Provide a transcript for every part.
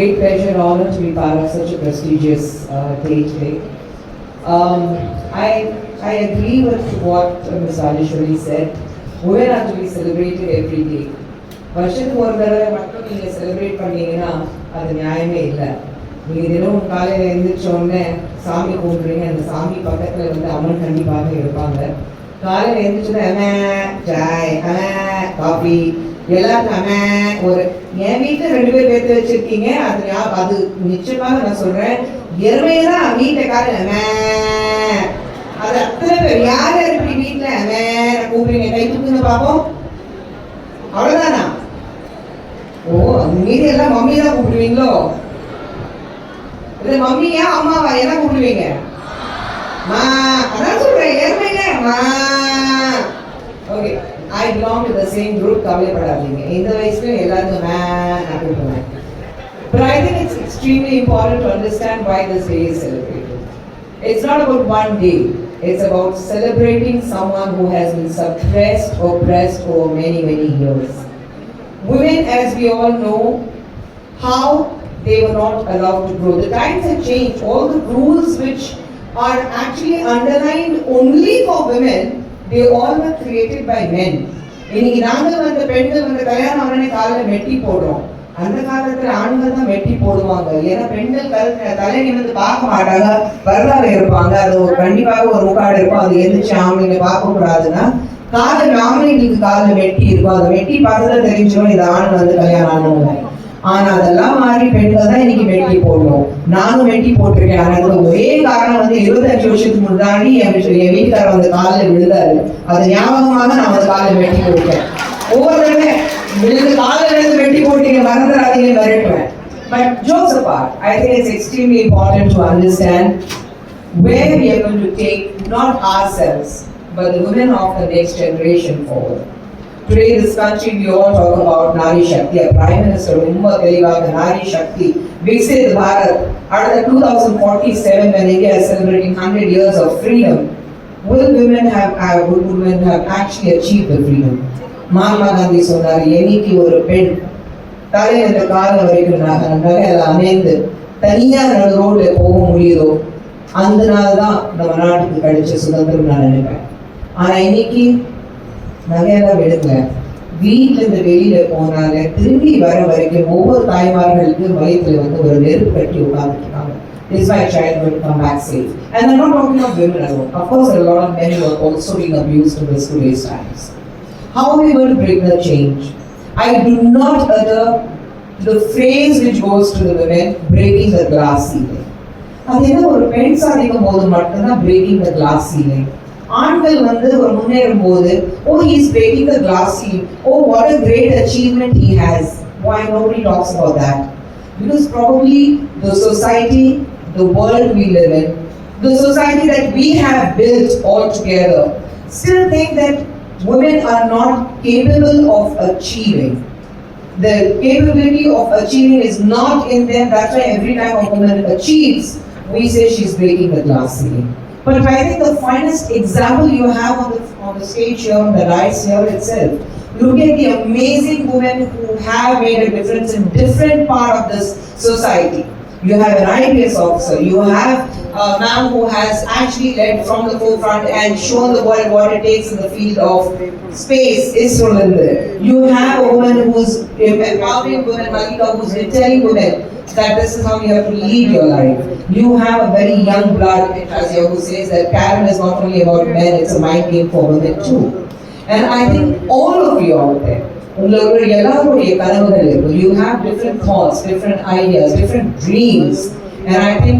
great pleasure and honor to be part of such a prestigious day today. I agree with what Ms. Rajeshwari said. Women are to be celebrated every day. வருஷத்துக்கு ஒரு தடவை மட்டும் நீங்கள் celebrate பண்ணீங்கன்னா அது நியாயமே இல்லை. நீங்கள் தினமும் காலையில் எழுந்திரிச்ச உடனே சாமி கும்பிட்றீங்க, அந்த சாமி பக்கத்தில் வந்து அம்மன் கண்டிப்பாக இருப்பாங்க. காலையில் எழுந்திரிச்சோன்னா சாய் காஃபி எல்லாருக்கும் ஒரு என் வீட்டில் 2 பேர் பேர்த்து வச்சிருக்கீங்க. அது நிச்சயமாக நான் சொல்கிறேன், எருமைதான் வீட்டை காலையில் அது அத்தனை பேர் யார் யார் இப்படி வீட்டில் கூப்பிடுறீங்க, கை தூக்குங்க பார்ப்போம். அவ்வளோதானா? ஓ, மீதி எல்லாம் மம்மி தான் கூப்பிடுவீங்களோ? இல்லை மம்மியா அம்மாவா என்ன கூப்பிடுவீங்க? மா, அதான் சொல்கிறேன், எருமைங்க மா. Okay, I belong to the same group. கவலைப்படாதீங்க, இந்த வயசுல எல்லாருக்கும் நான் கூப்பிடுவேன். But I think it's extremely important to understand why this day is celebrated. It's not about one day. It's about celebrating someone who has been suppressed, oppressed over many, many years. Women, as we all know, how they were not allowed to grow. The times have changed. All the rules which are actually underlined only for women, they all were created by men. இன்னைக்கு நாங்கள் வந்து பெண்கள் வந்து கல்யாணம் ஆனே காலில் மெட்டி போடுறோம். அந்த காலத்துல ஆண்கள் தான் மெட்டி போடுவாங்க. ஏன்னா பெண்கள் தலை நிமிர்ந்து பார்க்க மாட்டாங்க, வரலாறு இருப்பாங்க. அது ஒரு கண்டிப்பாக ஒரு முக்காடு இருக்கும். அது எந்திரிச்சு ஆம்பளைங்க பார்க்க கூடாதுன்னா காலில் ஆம்பளைங்களுக்கு காலில் மெட்டி இருக்கும். அந்த மெட்டி பார்த்துதான் தெரிஞ்சிடும் இது ஆண் வந்து கல்யாணம் ஆனவங்க. ஆனா அதெல்லாம் மாறி பெண்கள் தான் இன்னைக்கு மெட்டி போடணும். நானும் மெட்டி போட்டிருக்கேன். ஆனா ஒரே காரணம் வந்து 25 வருஷத்துக்கு முன்னாடி என் வீட்டுக்காரர் வந்து காலில் விழுந்தாரு. அது ஞாபகமாக நான் வந்து காலில் மெட்டி போட்டேன். ஒவ்வொருத்தருமே விழுந்து காலில் விழுந்து மெட்டி போட்டீங்க மறந்துடாதீங்க மிரட்டுவேன். But jokes apart, I think it's extremely important to understand where we are going to take not ourselves but the women of the next generation forward. Today in this country we all talk about Nari Shakti. Our Prime Minister Umma Delivaga Nari Shakti, Viksit Bharat. Out of the 2047 when India is celebrating 100 years of freedom, would women have actually achieved the freedom? Mahatma Gandhi சொன்னார், என்னைக்கு ஒரு பெண் தலையில காலம் வரைக்கும் நகையில அணைந்து தனியா நடு ரோட்ல போக முடியுதோ அந்த நாள் தான் நம்ம நாட்டுக்கு கிடைச்ச சுதந்திரம் நான் நினைப்பேன். ஆனா இன்னைக்கு நகையெல்லாம் விடுங்க, வீட்டுல இருந்து வெளியில போனாங்க திரும்பி வர வரைக்கும் ஒவ்வொரு தாய்மார்களுக்கு வயிற்றுல வந்து ஒரு நெருப்பு கட்டி உட்கார்ந்துருக்காங்க. Is my child going to come back safe? And I'm not talking of women alone. Of course, a lot of men were also being abused in this today's times. How are we going to bring the change? I do not utter the phrase which goes to the women, breaking the glass ceiling. அது என்ன ஒரு பெண் சாதிக்கும் போது மட்டும்தான் breaking the glass ceiling. ஆண்கள் வந்து ஒரு முன்னேறும் போது oh he is breaking the glass ceiling, oh what a great achievement he has. Why nobody talks about that? Because probably the society, the world we live in, the society that we have built all together still think that women are not capable of achieving. The capability of achieving is not in them. That's why every time a woman achieves, we say she's breaking the glass ceiling. But I think the finest example you have on the stage here, on the rise here itself, look at the amazing women who have made a difference in different part of this society. You have an IPS officer, you have a man who has actually led from the forefront and shown the world what it takes in the field of space, ISRO. You have a woman who's empowering women, Malika, who's telling women that this is how you have to lead your life. You have a very young blood in Shazia who says that Karen is not only about men, it's a mind game for women too. And I think all of you out there, you have different thoughts, different ideas, different dreams. And I think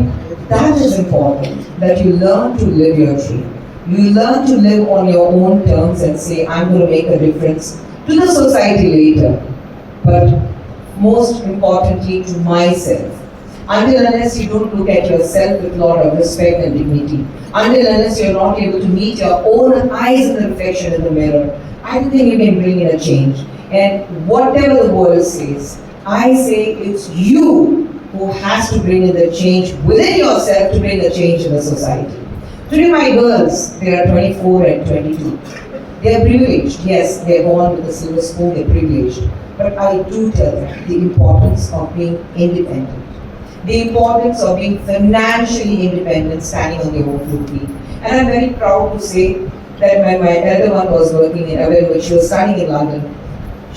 that is important, that you learn to live your dream. You learn to live on your own terms and say, I'm going to make a difference to the society later. But most importantly to myself. Until unless you don't look at yourself with a lot of respect and dignity, until unless you're not able to meet your own eyes in the reflection in the mirror, I don't think you can bring in a change. And whatever the world says, I say it's you who has to bring in the change within yourself to bring a change in the society. Today my girls, they are 24 and 22. They are privileged. Yes, they are born with a silver spoon, they are privileged. But I do tell them the importance of being independent, the importance of being financially independent, standing on their own two feet. And I'm very proud to say that when my elder one was working in, when she was studying in London,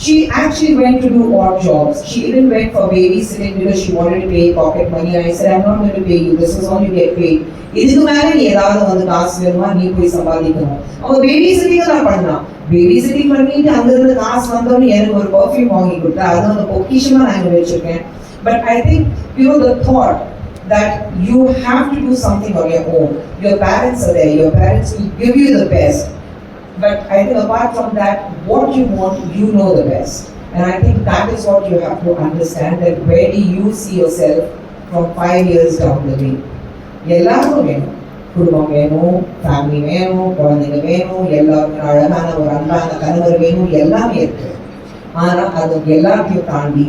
she actually went to do odd jobs. She even went for babysitting because she wanted to pay pocket money. And I said, I'm not going to pay you. This is all you get paid. இதுக்கு மேலே நீ ஏதாவது வந்து காசு வேணுமா நீ போய் சம்பாதிக்கணும். அவங்க பேபி சிட்டிங்க தான் பண்ணலாம். பேபி சிட்டிங் பண்ணிட்டு அங்கிருந்து காசு வந்தோன்னு எனக்கு ஒரு பர்ஃப்யூம் வாங்கி கொடுத்தா அது வந்து பொக்கிஷமா நான் வச்சிருக்கேன். But I think, the thought that you have to do something on your own. Your parents are there. Your parents will give you the best. But I think apart from that, what you want, you know the best. And I think that is what you have to understand, that where do you see yourself from 5 years down the way. எல்லாருக்கும் வேணும், குடும்பம் வேணும், family வேணும், குழந்தைங்க வேணும், எல்லாருக்கும் அழகான ஒரு அன்பான கணவர் வேணும், எல்லாமே இருக்கு. ஆனால் அது எல்லாத்தையும் தாண்டி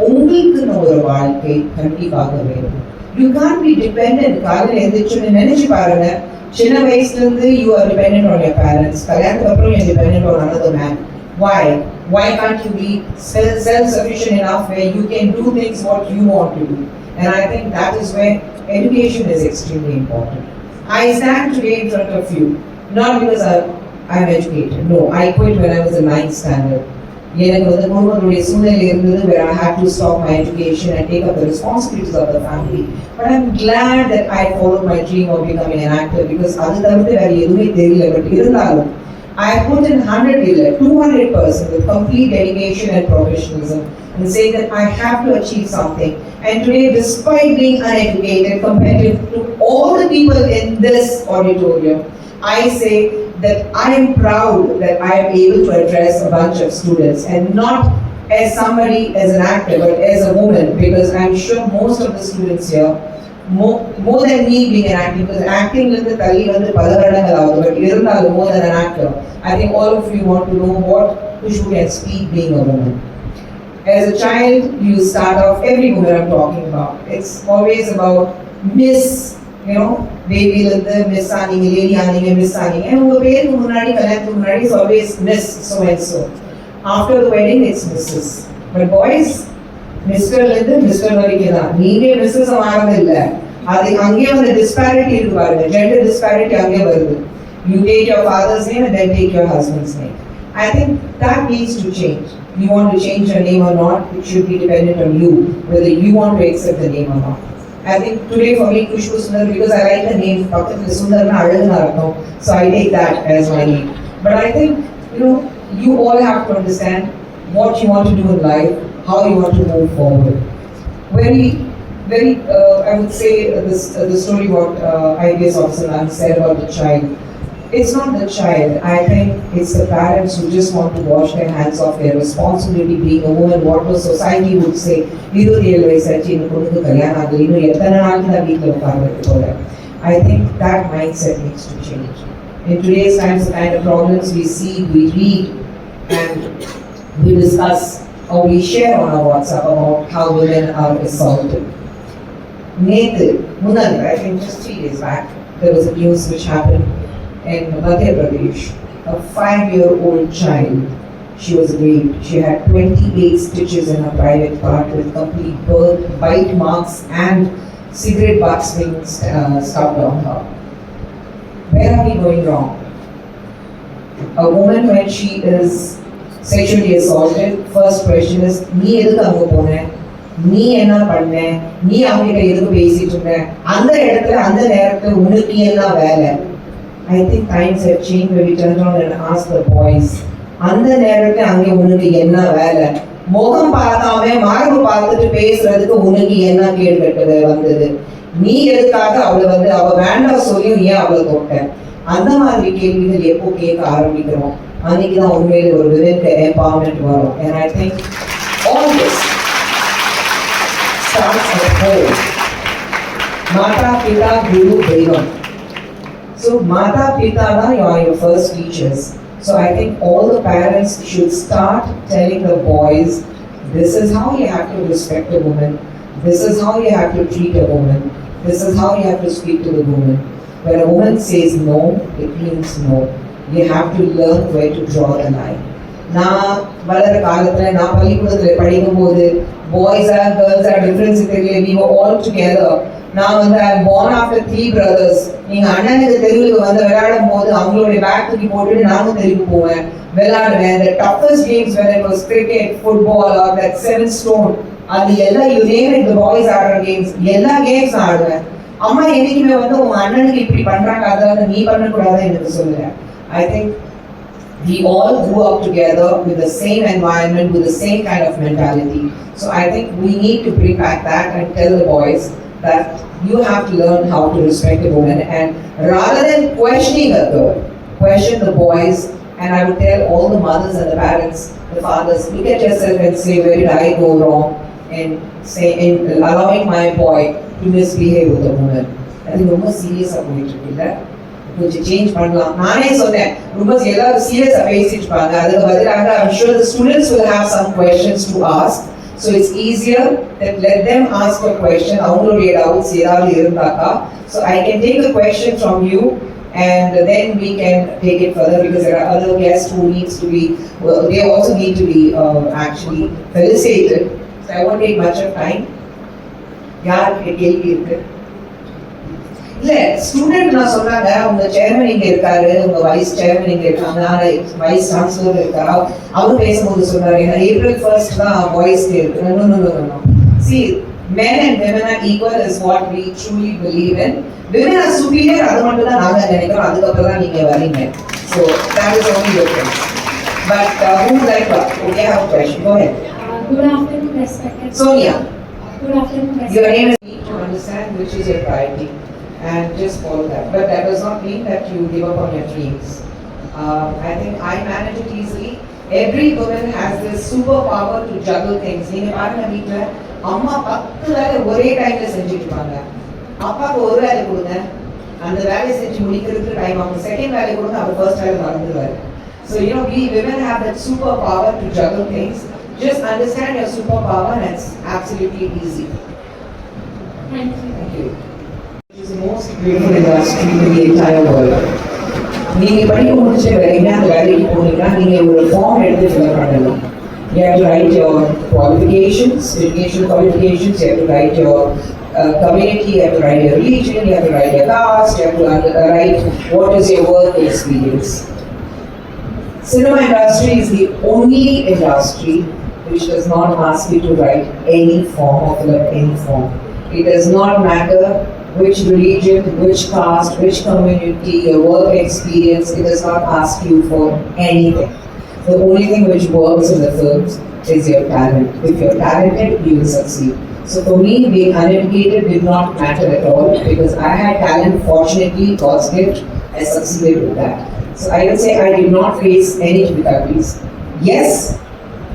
உங்களுக்குன்னு ஒரு வாழ்க்கை கண்டிப்பாக வேணும். You can't be dependent. காலையில் எழுந்திரிச்சுன்னு நினைச்சு பாருங்க, சின்ன வயசுல இருந்து you are dependent on your parents. கல்யாணத்துக்கு அப்புறம் you're dependent on another man. Why can't you be self-sufficient enough where you can do things what you want to do? And I think that is where education is extremely important. I stand today in front of you not because I'm educated. No, I quit when I was in 9th standard. எனக்கு வந்து குடும்பத்துடைய சூழ்நிலை இருந்தது where I had to stop my education and take up the responsibilities of the family. But I'm glad that I followed my dream of becoming an actor because அது தவிர்த்து வேற எதுவுமே தெரியல. பட் இருந்தாலும் I put in 100 இல்லை 200% with complete dedication and professionalism and say that I have to achieve something. And today, despite being uneducated compared to all the people in this auditorium, I say that I am proud that I am able to address a bunch of students, and not as somebody, as an actor, but as a woman, because I'm sure most of the students here, more than me being an actor, because acting is the tali vandu palavaranagal avudu, but irundalum more than an actor, I think all of you want to know what Khushbu can speak being a woman. As a child, you start off, every woman I'm talking about, it's always about Miss, baby Miss Aninga, Lady Aninga, Miss Aninga, and uga peru munadi kalyanathu munadi is always Miss so and so. After the wedding, it's Mrs. But boys, Mr. Mr. Varikena, நீங்க Mrs. ஆனது இல்ல. அது அங்கே வந்து disparity இருக்கு பாருங்க, gender disparity அங்கே வருது. You take your father's name and then take your husband's name. I think that needs to change. You want to change your name or not, it should be dependent on you, whether you want to accept the name or not. I think today for me, Khushbu Sundar, because I like the name, பக்கத்துல சுந்தர்னா அழகுனா இருக்கும், so I take that as my name. But I think, you all have to understand what you want to do in life, how you want to move forward. Very, I would say the story what IPS officer said about the child. It's not the child. I think it's the parents who just want to wash their hands off their responsibility being a woman. What the society would say, I think that mindset needs to change. In today's times, the kind of problems we see, we read, and we discuss or we share on our WhatsApp about how women are assaulted. I think just 3 days back, there was a news which happened in Madhya Pradesh. A 5-year-old child, she was raped. She had 28 stitches in her private part with complete bite marks and cigarette butts being stuck on her. Where are we going wrong? A woman, when she is sexually assaulted, first question is, நீ எதுக்கு அங்க போன, நீ என்ன பண்ண, நீ அவங்கிட்ட எதுக்கு பேசிட்டு இருந்த, அந்த இடத்துல அந்த நேரத்துல உனக்கு என்ன வேலை? I think times have changed when we turn around and ask the boys, அந்த நேரத்துல அங்கே உனக்கு என்ன வேலை? முகம் பார்த்தாவே மார்பு பார்த்துட்டு பேசுறதுக்கு உனக்கு என்ன கேடு கட்டது வந்தது? நீ எதுக்காக அவளை அவ வேண்டாம் சொல்லியும் ஏன் அவளை தொட்ட? அந்த மாதிரி கேள்விகள் எப்போ கேட்க ஆரம்பிக்கிறோம், அன்னைக்கு தான் உண்மையில ஒரு விமென்க்கு எம்பவர்மெண்ட் வரும். And I think all this starts at home. Mata, Pita, Guru, Devam. So Mata, Pita are your first teachers. So I think all the parents should start telling the boys, this is how you have to respect a woman, this is how you have to treat a woman, this is how you have to speak to the woman. When a woman says no, it means no. you have to learn where to draw the line. நான் வளர காலத்துல நான் பள்ளிக்கூடத்துல படிக்கும் போது boys are girls are difference தெரியல, we were all together. நான் வந்து I am born after 3 brothers. நீங்க அண்ணனுக்கு தெருவுக்கு வந்து விளையாடும் போது அவங்களுடைய பேக் தூக்கி போட்டுட்டு நானும் தெருவுக்கு போவேன், விளையாடுவேன். The toughest games when it was cricket, football or that 7 stone, அது எல்லாம் you name it, the boys ஆடுற games, எல்லா கேம்ஸ் ஆடுவேன். அம்மா என்னைக்குமே வந்து உங்க அண்ணனுக்கு இப்படி பண்றாங்க அதாவது நீ பண்ணக்கூடாதுன்னு எனக்கு சொல்லுங்க. I think we all grew up together with the same environment, with the same kind of mentality. So I think we need to bring back that and tell the boys that you have to learn how to respect a woman, and rather than questioning a girl, question the boys. And I would tell all the mothers and the parents, the fathers, look at yourself and say, where did I go wrong in allowing my boy to misbehave with a woman? I think ரொம்ப சீரியஸா போயிட்டு இருக்குல்ல, கொஞ்சம் change பண்ணலாம். நானே சொன்னேன் ரொம்ப எல்லாரும் சீரியஸா பேசிட்டு இருப்பாங்க, அதுக்கு பதிலாக I'm sure the students will have some questions to ask. So it's easier that let them ask a question, அவங்களுடைய doubts ஏதாவது இருந்தாக்கா. So I can take a question from you and then we can take it further, because there are other guests who needs to be, they also need to be actually felicitated. So I won't take much of time. யாருக்கு கேள்வி இருக்கு? இல்ல student நான் சொன்னாங்க உங்க chairman இங்க இருக்காரு, உங்க வைஸ் சேர்மன் இங்க இருக்காங்க, வைஸ் சான்சலர் இருக்காரா, அவர் பேசும்போது சொன்னாரு April 1st தான் பாய்ஸ்க்கு இருக்கு. No. See, men and women are equal is what we truly believe in. Women are superior, அது மட்டும் தான் நாங்க நினைக்கிறோம், அதுக்கப்புறம் தான் நீங்க வரீங்க. So that is only difference. But who would like to? Okay, I have a question. Go ahead. Good afternoon, respected Sonia. Good afternoon, Your respected. name is need to understand which is your priority and just follow that. But that does not mean that you give up on your dreams. I think I manage it easily. Every woman has this superpower to juggle things. நீங்க பாருங்க வீட்ல அம்மா 10 வேலை ஒரே டைம்ல செஞ்சுட்டு இருப்பாங்க, அப்பாக்கு ஒரு வேலை கொடுங்க, அந்த வேலையை செஞ்சு முடிக்கிறதுக்கு டைம் ஆகும், செகண்ட் வேலை கொடுங்க, அவர் ஃபர்ஸ்ட் வேலை மறந்துடுவாரு. So you know, we women have that superpower to juggle things. Just understand your superpower and it's absolutely easy. Thank you. Thank you. It is the most beautiful industry in the entire world. நீங்க படிக்க முடிச்ச வேலைங்க அந்த வேலைக்கு போனீங்கன்னா நீங்க ஒரு form எடுத்து ஃபில் பண்ணணும். You have to write your qualifications, educational qualifications, you have to write your community, you have to write your religion, you have to write your caste, you have to write what is your work experience. Cinema industry is the only industry which does not ask you to write any form or fill up any form. It does not matter which religion, which caste, which community, your work experience, it does not ask you for anything. The only thing which works in the films is your talent. If you're talented, you will succeed. So for me, being uneducated did not matter at all, because I had talent. Fortunately, God's gift, I succeeded with that. So I would say I did not face any difficulties. Yes,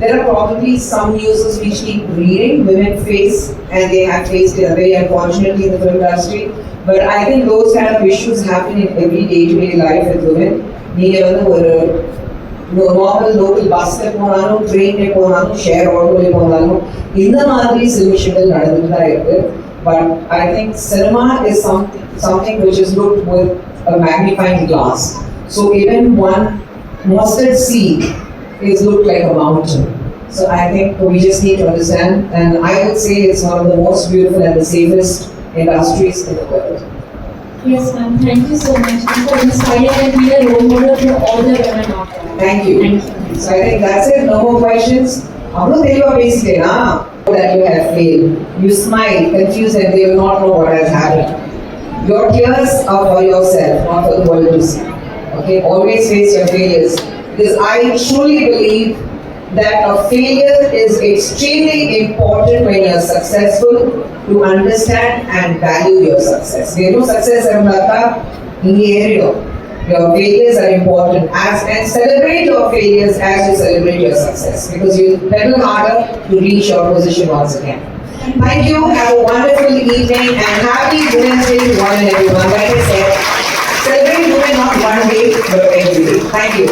there are probably some users which keep reading women face, and they have faced it very unfortunately in the film industry. But I think those kind of issues happen in every day-to-day life with women. நீங்க வந்து ஒரு normal local பஸ்ல போனாலும், ட்ரெயின்ல போனாலும், share ஆட்டோல போனாலும் இந்த மாதிரி சில விஷயங்கள் நடந்துட்டு தான் இருக்கு. But I think cinema is something which is looked with a magnifying glass. So even one mustard seed is looked like a mountain. So I think we just need to understand, and I would say it's one of the most beautiful and the safest industries in the world. Yes, ma'am. Thank you so much for inspiring and being a role model for all the women out there. Thank you. Thank you. So I think that's it. No more questions. அவ்வளோ தெளிவாக பேசிட்டேனா that you have failed. You smile, confused, and they will not know what has happened. Your tears are for yourself, not for the world to see. Okay, always face your failures, because I truly believe that a failure is extremely important when you are successful, to understand and value your success. Veru success irundaka inge erido. Your failures are important, and celebrate your failures as you celebrate your success, because you pedal harder to reach your position once again. Thank you. Have a wonderful evening and happy Women's Day to one and everyone. Like I said, celebrate women not one day but every day. Thank you.